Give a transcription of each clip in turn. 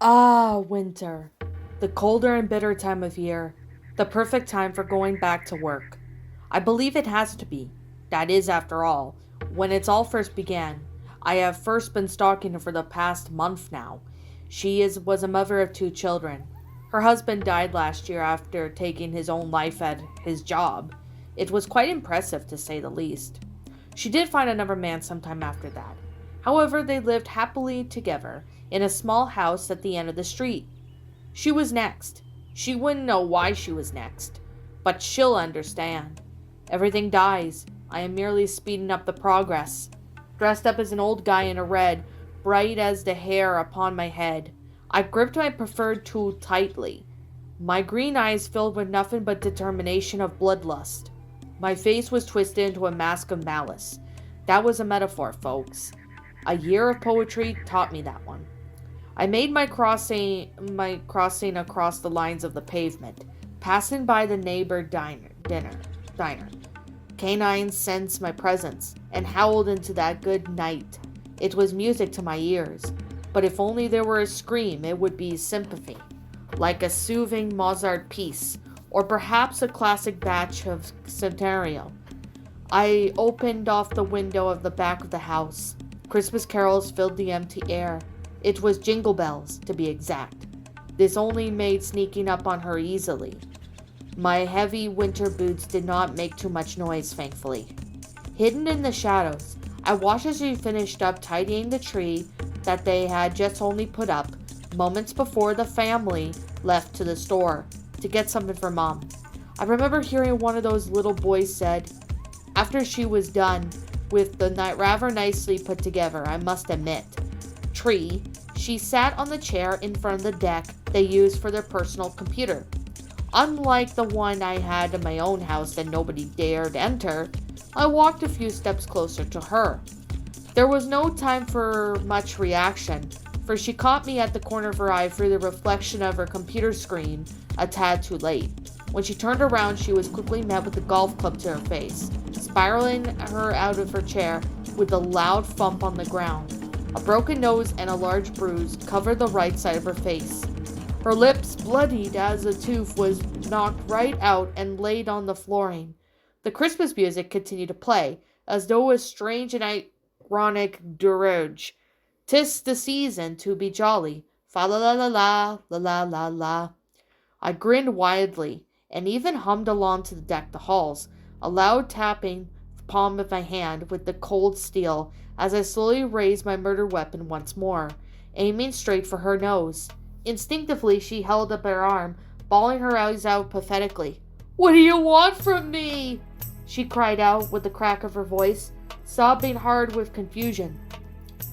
Ah, winter. The colder and bitter time of year. The perfect time for going back to work. I believe it has to be. That is, after all, when it's all first began. I have first been stalking her for the past month now. Was a mother of two children. Her husband died last year after taking his own life at his job. It was quite impressive, to say the least. She did find another man sometime after that. However, they lived happily together in a small house at the end of the street. She was next. She wouldn't know why she was next, but she'll understand. Everything dies. I am merely speeding up the progress. Dressed up as an old guy in a red, bright as the hair upon my head, I gripped my preferred tool tightly. My green eyes filled with nothing but determination of bloodlust. My face was twisted into a mask of malice. That was a metaphor, folks. A year of poetry taught me that one. I made my crossing across the lines of the pavement, passing by the neighbor diner. Canines sensed my presence and howled into that good night. It was music to my ears, but if only there were a scream, it would be sympathy, like a soothing Mozart piece, or perhaps a classic batch of Centennial. I opened off the window of the back of the house. Christmas carols filled the empty air. It was Jingle Bells, to be exact. This only made sneaking up on her easily. My heavy winter boots did not make too much noise, thankfully. Hidden in the shadows, I watched as she finished up tidying the tree that they had just only put up moments before the family left to the store to get something for Mom. I remember hearing one of those little boys said, after she was done with the night rather nicely put together, I must admit, tree, she sat on the chair in front of the deck they used for their personal computer. Unlike the one I had in my own house that nobody dared enter, I walked a few steps closer to her. There was no time for much reaction, for she caught me at the corner of her eye through the reflection of her computer screen a tad too late. When she turned around, she was quickly met with a golf club to her face, spiraling her out of her chair with a loud thump on the ground. A broken nose and a large bruise covered the right side of her face. Her lips, bloodied as a tooth, was knocked right out and laid on the flooring. The Christmas music continued to play, as though a strange and ironic dirge. "'Tis the season to be jolly, fa la la la la, la la la la." I grinned widely, and even hummed along to the deck the halls, a loud tapping the palm of my hand with the cold steel as I slowly raised my murder weapon once more, aiming straight for her nose. Instinctively, she held up her arm, bawling her eyes out pathetically. "What do you want from me?" she cried out with the crack of her voice, sobbing hard with confusion.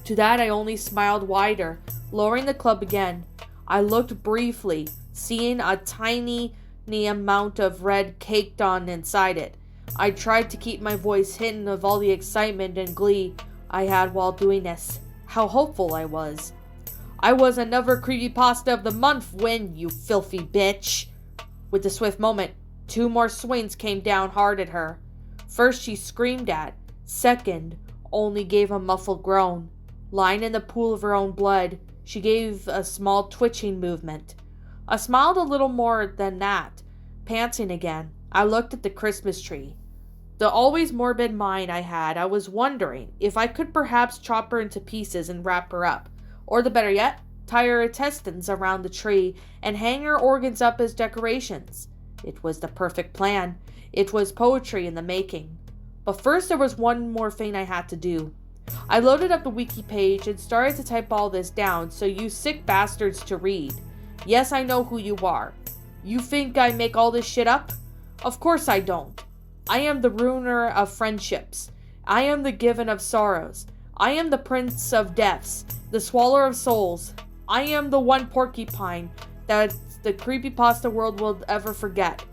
To that I only smiled wider, lowering the club again. I looked briefly, seeing a tiny amount of red caked on inside it. I tried to keep my voice hidden of all the excitement and glee I had while doing this. How hopeful I was. "I was another Creepypasta of the month when, you filthy bitch." With the swift moment, 2 more swings came down hard at her. First she screamed at, second only gave a muffled groan. Lying in the pool of her own blood, she gave a small twitching movement. I smiled a little more than that. Panting again, I looked at the Christmas tree. The always morbid mind I had, I was wondering if I could perhaps chop her into pieces and wrap her up, or the better yet, tie her intestines around the tree and hang her organs up as decorations. It was the perfect plan. It was poetry in the making. But first there was one more thing I had to do. I loaded up the wiki page and started to type all this down so you sick bastards to read. Yes, I know who you are. You think I make all this shit up? Of course I don't. I am the ruiner of friendships. I am the given of sorrows. I am the prince of deaths, the swallower of souls. I am the one porcupine that the creepypasta world will ever forget.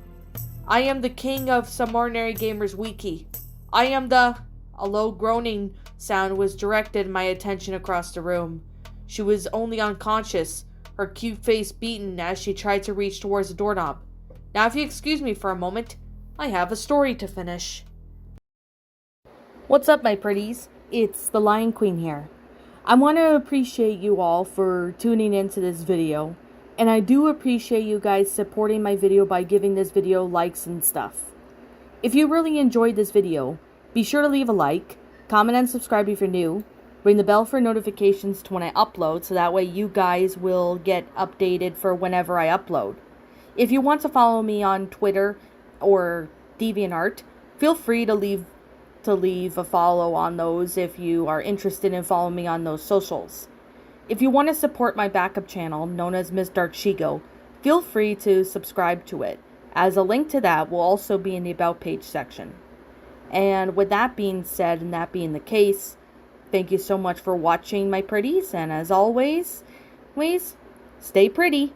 I am the king of some ordinary gamer's wiki. I am the... A low groaning sound was directed my attention across the room. She was only unconscious, her cute face beaten as she tried to reach towards the doorknob. "Now if you excuse me for a moment," I have a story to finish. What's up, my pretties? It's the Lion Queen here. I want to appreciate you all for tuning into this video, and I do appreciate you guys supporting my video by giving this video likes and stuff. If you really enjoyed this video, be sure to leave a like, comment and subscribe if you're new, ring the bell for notifications to when I upload so that way you guys will get updated for whenever I upload. If you want to follow me on Twitter or DeviantArt, feel free to leave a follow on those if you are interested in following me on those socials. If you want to support my backup channel, known as Miss Dark Shigo, feel free to subscribe to it, as a link to that will also be in the About page section. And with that being said, and that being the case, thank you so much for watching, my pretties, and as always, please stay pretty.